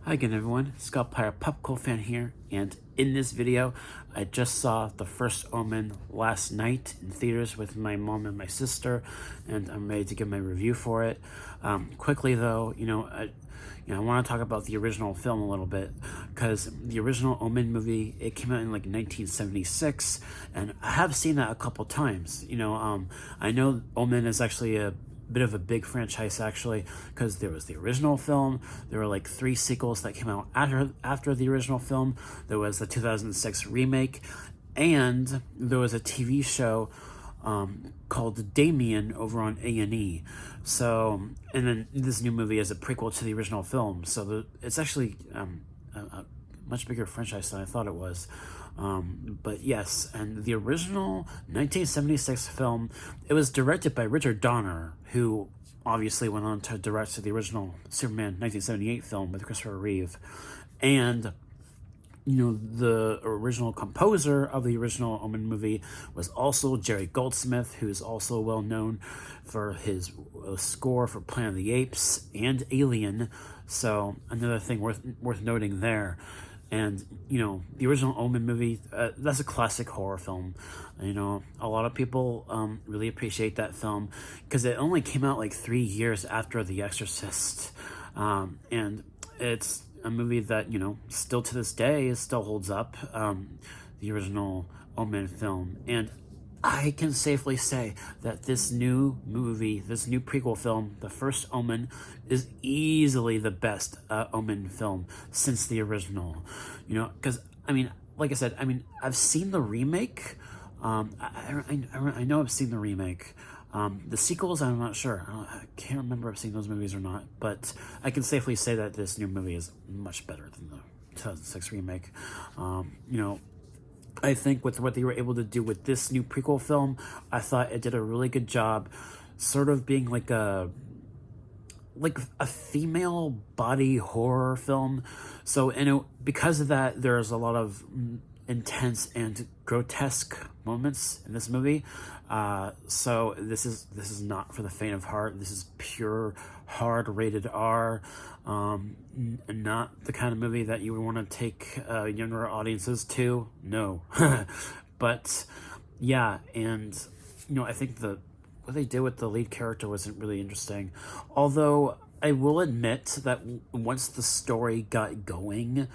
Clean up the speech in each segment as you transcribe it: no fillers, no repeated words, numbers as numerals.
Hi again everyone, Scott Pyre Popcorn Fan here, and in this video, I just saw the first Omen last night in theaters with my mom and my sister, and I'm ready to give my review for it. Quickly though, I want to talk about the original film a little bit, because the original Omen movie, it came out in like 1976, and I have seen that a couple times. I know Omen is actually a bit of a big franchise actually, because there was the original film. There were like 3 sequels that came out after the original film. There was the 2006 remake, and there was a TV show called Damien over on A&E. So, and then this new movie is a prequel to the original film. So it's actually a much bigger franchise than I thought it was. But yes, and the original 1976 film, it was directed by Richard Donner, who obviously went on to direct the original Superman 1978 film with Christopher Reeve. And the original composer of the original Omen movie was also Jerry Goldsmith, who is also well known for his score for Planet of the Apes and Alien. So another thing worth noting there. And, the original Omen movie, that's a classic horror film. A lot of people really appreciate that film because it only came out like 3 years after The Exorcist. And it's a movie that, still to this day still holds up, the original Omen film. And I can safely say that this new movie, this new prequel film, the first Omen, is easily the best Omen film since the original. Because, like I said, I've seen the remake. I know I've seen the remake. The sequels, I'm not sure. I can't remember if I've seen those movies or not. But I can safely say that this new movie is much better than the 2006 remake. I think with what they were able to do with this new prequel film, I thought it did a really good job sort of being like a female body horror film. So, because of that, there's a lot of intense and grotesque moments in this movie. So this is not for the faint of heart. This is pure hard rated R. Not the kind of movie that you would want to take younger audiences to. No. But yeah, and I think what they did with the lead character wasn't really interesting. Although I will admit that once the story got going,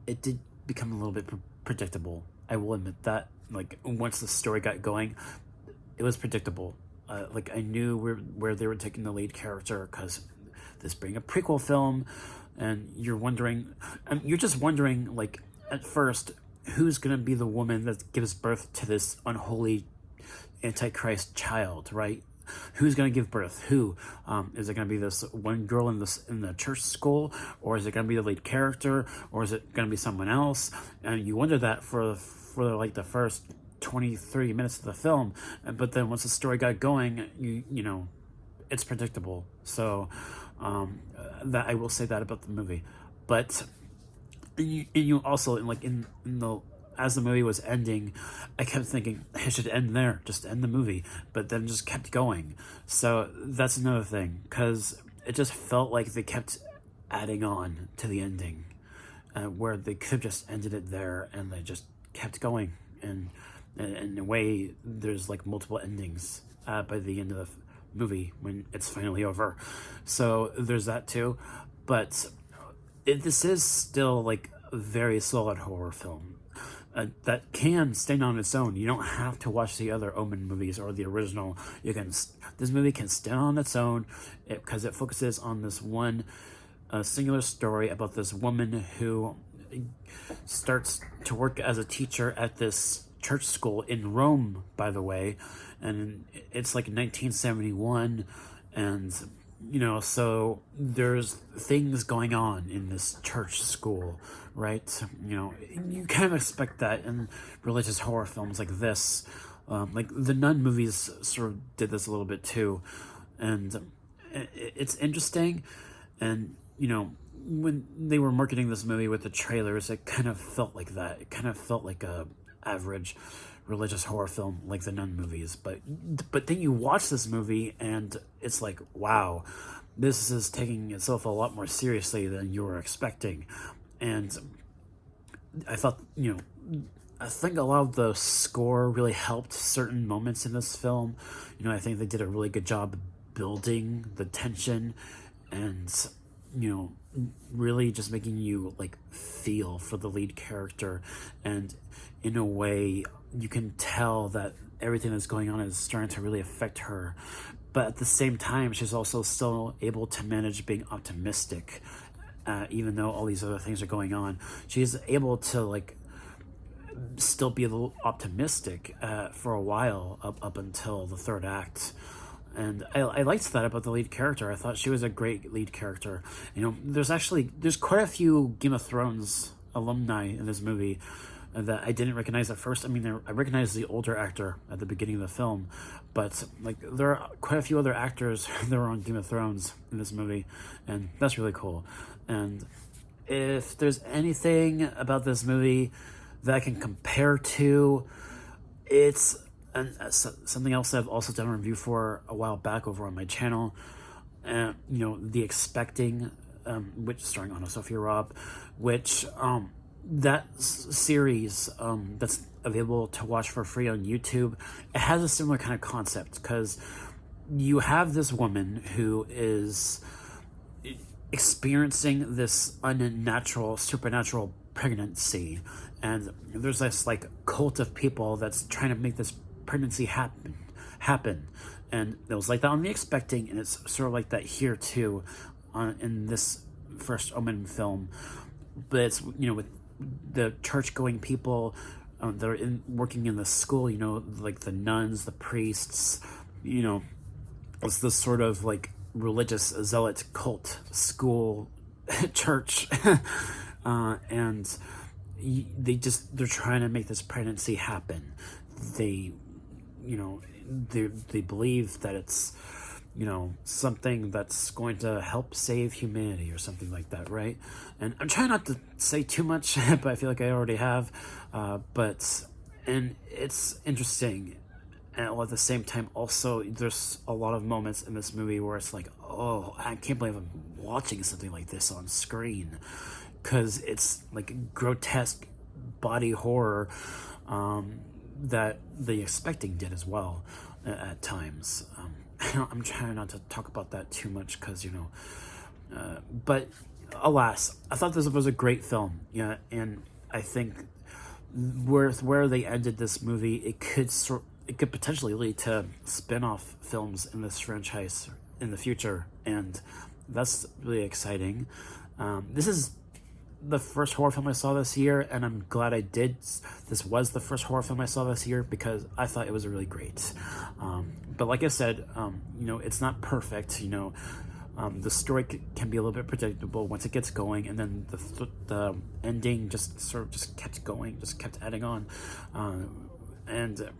it did become a little bit predictable. I will admit that. Like, once the story got going, it was predictable. I knew where they were taking the lead character, because this being a prequel film, and you're just wondering, like, at first, who's gonna be the woman that gives birth to this unholy Antichrist child, right? Who's gonna give birth? Who? Is it gonna be this one girl in the church school, or is it gonna be the lead character, or is it gonna be someone else? And you wonder that for like the first 20-30 minutes of the film, but then once the story got going, it's predictable. So that I will say that about the movie. But you also, in the as the movie was ending, I kept thinking it should end there, just end the movie, but then just kept going. So that's another thing, because it just felt like they kept adding on to the ending, where they could have just ended it there, and they just kept going. And in a way, there's like multiple endings by the end of the movie when it's finally over. So there's that too. But this is still like a very solid horror film that can stand on its own. You don't have to watch the other Omen movies or the original. This movie can stand on its own because it focuses on this one singular story about this woman who starts to work as a teacher at this church school in Rome, by the way, and it's like 1971, and so there's things going on in this church school, right? You kind of expect that in religious horror films like this. Like the Nun movies sort of did this a little bit too, and it's interesting. And when they were marketing this movie with the trailers, it kind of felt like that. It kind of felt like a average religious horror film like the Nun movies. But then you watch this movie and it's like, wow, this is taking itself a lot more seriously than you were expecting. And I thought, I think a lot of the score really helped certain moments in this film. I think they did a really good job building the tension and, really just making you like feel for the lead character. And in a way, you can tell that everything that's going on is starting to really affect her. But at the same time, she's also still able to manage being optimistic, even though all these other things are going on. She's able to like still be a little optimistic for a while up until the third act. And I liked that about the lead character. I thought she was a great lead character. There's quite a few Game of Thrones alumni in this movie that I didn't recognize at first. I mean, I recognized the older actor at the beginning of the film, but like there are quite a few other actors that were on Game of Thrones in this movie, and that's really cool. And if there's anything about this movie that I can compare to, it's something else I've also done a review for a while back over on my channel. The Expecting, which starring Anna Sophia Robb, which that series that's available to watch for free on YouTube. It has a similar kind of concept because you have this woman who is experiencing this unnatural, supernatural pregnancy, and there's this like cult of people that's trying to make this pregnancy happen. And it was like that on The Expecting, and it's sort of like that here too in this first Omen film. But it's with the church going people that are working in the school, like the nuns, the priests, it's this sort of like religious zealot cult school church. And they're trying to make this pregnancy happen. They believe that it's something that's going to help save humanity or something like that, right? And I'm trying not to say too much, but I feel like I already have. And it's interesting. And at the same time, also, there's a lot of moments in this movie where it's like, oh, I can't believe I'm watching something like this on screen. Because it's like grotesque body horror that The Expecting did as well at times. I'm trying not to talk about that too much because, but alas, I thought this was a great film. Yeah, and I think where they ended this movie, it could potentially lead to spin-off films in this franchise in the future, and that's really exciting. This is the first horror film I saw this year, and I'm glad I did. This was the first horror film I saw this year because I thought it was really great. But like I said, it's not perfect. The story can be a little bit predictable once it gets going, and then the ending just kept going, just kept adding on. And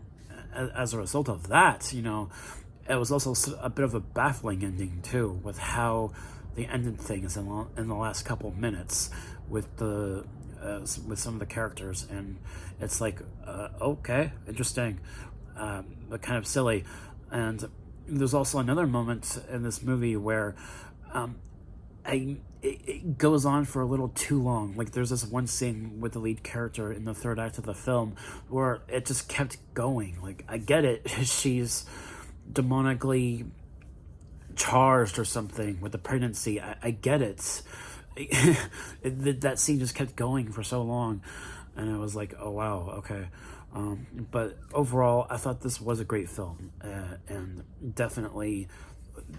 as a result of that, it was also a bit of a baffling ending too, with how they ended things in the last couple of minutes with with some of the characters, and it's like, okay, interesting, but kind of silly. And there's also another moment in this movie where it goes on for a little too long. Like there's this one scene with the lead character in the third act of the film where it just kept going. Like, I get it, she's demonically charged or something with the pregnancy. I get it. That scene just kept going for so long, and I was like, oh wow, okay. But overall, I thought this was a great film, and definitely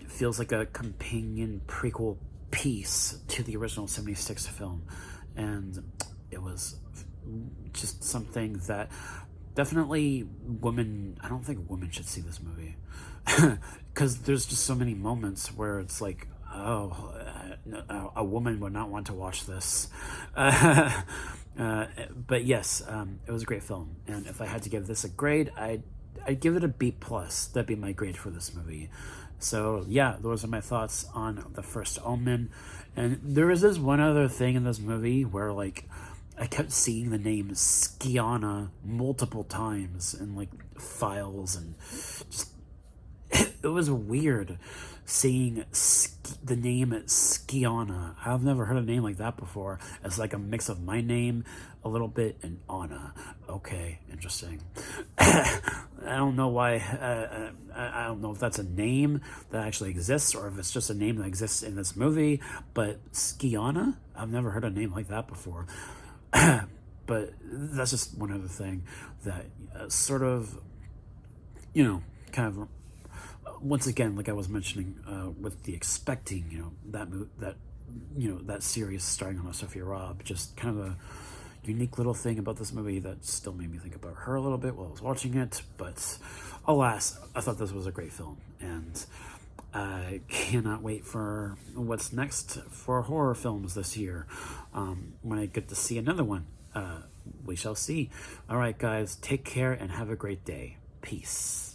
feels like a companion prequel piece to the original 76 film. And it was just something that definitely I don't think women should see this movie. Because there's just so many moments where it's like, oh, a woman would not want to watch this. But yes, it was a great film, and if I had to give this a grade, I'd give it a B+. That'd be my grade for this movie. So yeah, those are my thoughts on the first Omen. And there is this one other thing in this movie where like I kept seeing the name Skiana multiple times in like files, and just it was weird seeing the name Skiana. I've never heard a name like that before. It's like a mix of my name a little bit and Anna. Okay, interesting. I don't know why. I don't know if that's a name that actually exists or if it's just a name that exists in this movie. But Skiana, I've never heard a name like that before. But that's just one other thing that sort of, kind of, once again, like I was mentioning with the Expecting, that series starring on Sophia Robb, just kind of a unique little thing about this movie that still made me think about her a little bit while I was watching it. But alas, I thought this was a great film, and I cannot wait for what's next for horror films this year. When I get to see another one, we shall see. All right, guys, take care and have a great day. Peace.